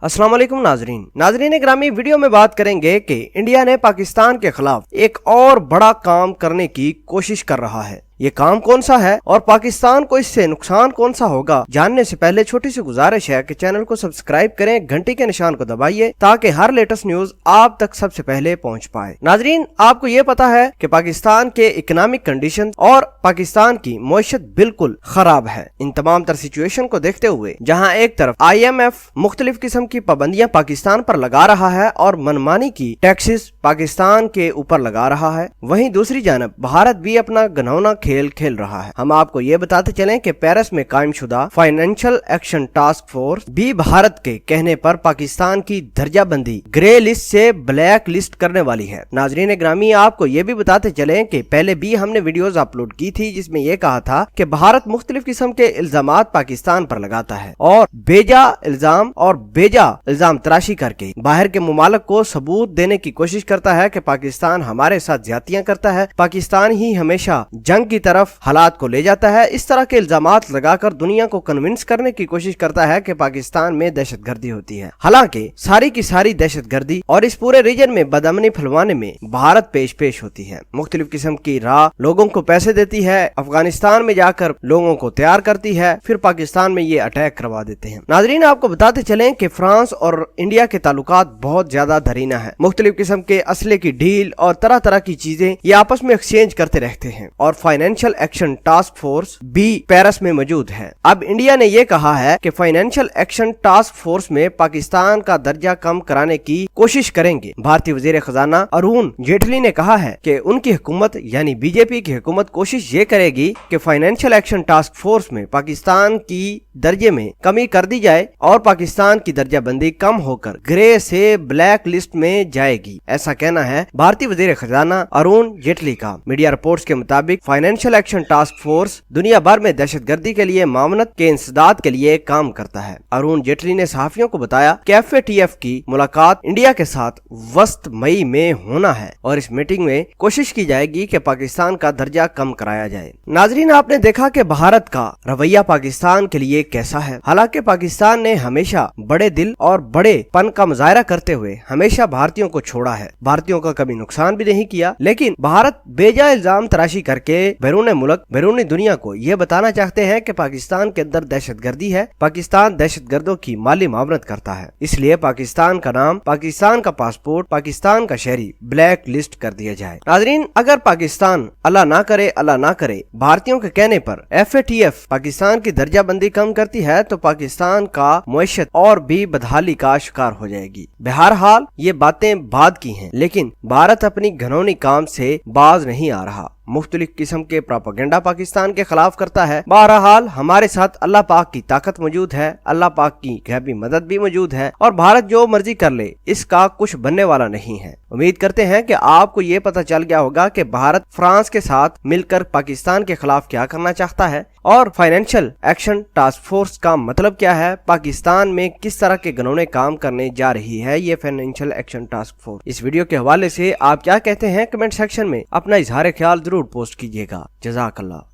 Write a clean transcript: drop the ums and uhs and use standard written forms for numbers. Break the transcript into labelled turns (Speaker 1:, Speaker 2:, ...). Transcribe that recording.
Speaker 1: अस्सलाम वालेकुम नाजरीन ग्रामी, वीडियो में बात करेंगे कि इंडिया ने पाकिस्तान के खिलाफ एक और बड़ा काम करने की कोशिश कर रहा है। ये काम कौन सा है और पाकिस्तान को इससे नुकसान कौन सा होगा, जानने से पहले छोटी सी गुजारिश है कि चैनल को सब्सक्राइब करें, घंटी के निशान को दबाइए ताकि हर लेटेस्ट न्यूज आप तक सबसे पहले पहुंच पाए। नाजरीन, आपको ये पता है कि पाकिस्तान के इकोनॉमिक कंडीशन और पाकिस्तान की मईशत बिल्कुल खराब है। इन तमाम तर सिचुएशन को देखते हुए जहाँ एक तरफ IMF मुख्तलिफ किस्म की पाबंदियां पाकिस्तान पर लगा रहा है और मनमानी की टैक्सेस पाकिस्तान के ऊपर लगा रहा है, वहीं दूसरी जानब भारत भी अपना घिनौना खेल रहा है। हम आपको ये बताते चलें कि पेरिस में कायम शुदा फाइनेंशियल एक्शन टास्क फोर्स भी भारत के कहने पर पाकिस्तान की दर्जाबंदी ग्रे लिस्ट से ब्लैक लिस्ट करने वाली है। नाजरीन ग्रामी, आपको ये भी बताते चलें कि पहले भी हमने वीडियोस अपलोड की थी जिसमें यह कहा था कि भारत मुख्तलिफ किस्म के इल्जामात पाकिस्तान पर लगाता है और बेजा इल्जाम तराशी करके बाहर के मुमालिक को सबूत देने की कोशिश करता है कि पाकिस्तान हमारे साथ ज्यादतियां करता है, पाकिस्तान ही हमेशा जंग की तरफ हालात को ले जाता है। इस तरह के इल्जामात लगाकर दुनिया को कन्विंस करने की कोशिश करता है कि पाकिस्तान में दहशतगर्दी होती है। हालांकि सारी की सारी दहशतगर्दी और इस पूरे रीजन में बदअमनी फैलवाने में भारत पेश होती है। मुख्तलिफ किस्म की राह लोगों को पैसे देती है, अफगानिस्तान में जाकर लोगों को तैयार करती है, फिर पाकिस्तान में ये अटैक करवा देते हैं। नाजरीन, आपको बताते चलें कि फ्रांस और इंडिया के ताल्लुकात बहुत ज्यादा धरीना है। मुख्तलिफ किस्म के असले की डील और तरह तरह की चीजें ये आपस में एक्सचेंज करते रहते हैं और फाइनेंशियल एक्शन टास्क फोर्स भी पेरिस में मौजूद है। अब इंडिया ने यह कहा है कि फाइनेंशियल एक्शन टास्क फोर्स में पाकिस्तान का दर्जा कम कराने की कोशिश करेंगे। भारतीय वजीर खजाना अरुण जेटली ने कहा है कि उनकी हुकूमत यानी बीजेपी की हुकूमत कोशिश ये करेगी कि फाइनेंशियल एक्शन टास्क फोर्स में पाकिस्तान की दर्जे में कमी कर दी जाए और पाकिस्तान की दर्जाबंदी कम होकर ग्रे से ब्लैक लिस्ट में जाएगी। ऐसा कहना है भारतीय वजीर खजाना अरुण जेटली का। मीडिया रिपोर्ट्स के मुताबिक फाइनेंशियल एक्शन टास्क फोर्स दुनिया भर में दहशतगर्दी के लिए मामनत के इंसदाद के लिए काम करता है। अरुण जेटली ने सहाफियों को बताया कि FATF की मुलाकात इंडिया के साथ वस्त मई में होना है और इस मीटिंग में कोशिश की जाएगी कि पाकिस्तान का दर्जा कम कराया जाए। नाजरीन, आपने देखा कि भारत का रवैया पाकिस्तान के लिए कैसा है। हालांकि पाकिस्तान ने हमेशा बड़े दिल और बड़े पन का मुजाहरा करते हुए हमेशा भारतीयों को छोड़ा है, भारतीयों का कभी नुकसान भी नहीं किया, लेकिन भारत बेजा इल्जाम तराशी करके बैरून मुल्क बैरूनी दुनिया को ये बताना चाहते हैं कि पाकिस्तान के अंदर दहशतगर्दी है, पाकिस्तान दहशतगर्दों की माली मावनत करता है, इसलिए पाकिस्तान का नाम, पाकिस्तान का पासपोर्ट, पाकिस्तान का शहरी ब्लैक लिस्ट कर दिया जाए। नाजरीन, अगर पाकिस्तान अल्लाह ना करे भारतीयों के कहने पर FATF पाकिस्तान की दर्जाबंदी कम करती है तो पाकिस्तान का मईशत और भी बदहाली का शिकार हो जाएगी। बहरहाल ये बातें बाद की हैं, लेकिन भारत अपनी घिनौनी काम से बाज नहीं आ रहा। मुख्तलिफ किस्म के प्रोपेगेंडा पाकिस्तान के खिलाफ करता है। बहरहाल हमारे साथ अल्लाह पाक की ताकत मौजूद है, अल्लाह पाक की गैबी मदद भी मौजूद है और भारत जो मर्जी कर ले इसका कुछ बनने वाला नहीं है। उम्मीद करते हैं कि आपको ये पता चल गया होगा कि भारत फ्रांस के साथ मिलकर पाकिस्तान के खिलाफ क्या करना चाहता है और फाइनेंशियल एक्शन टास्क फोर्स का मतलब क्या है, पाकिस्तान में किस तरह के घिनौने काम करने जा रही है ये फाइनेंशियल एक्शन टास्क फोर्स। इस वीडियो के हवाले से आप क्या कहते हैं, कमेंट सेक्शन में अपना इजहार ख्याल जरूर पोस्ट कीजिएगा। जज़ाकल्लाह।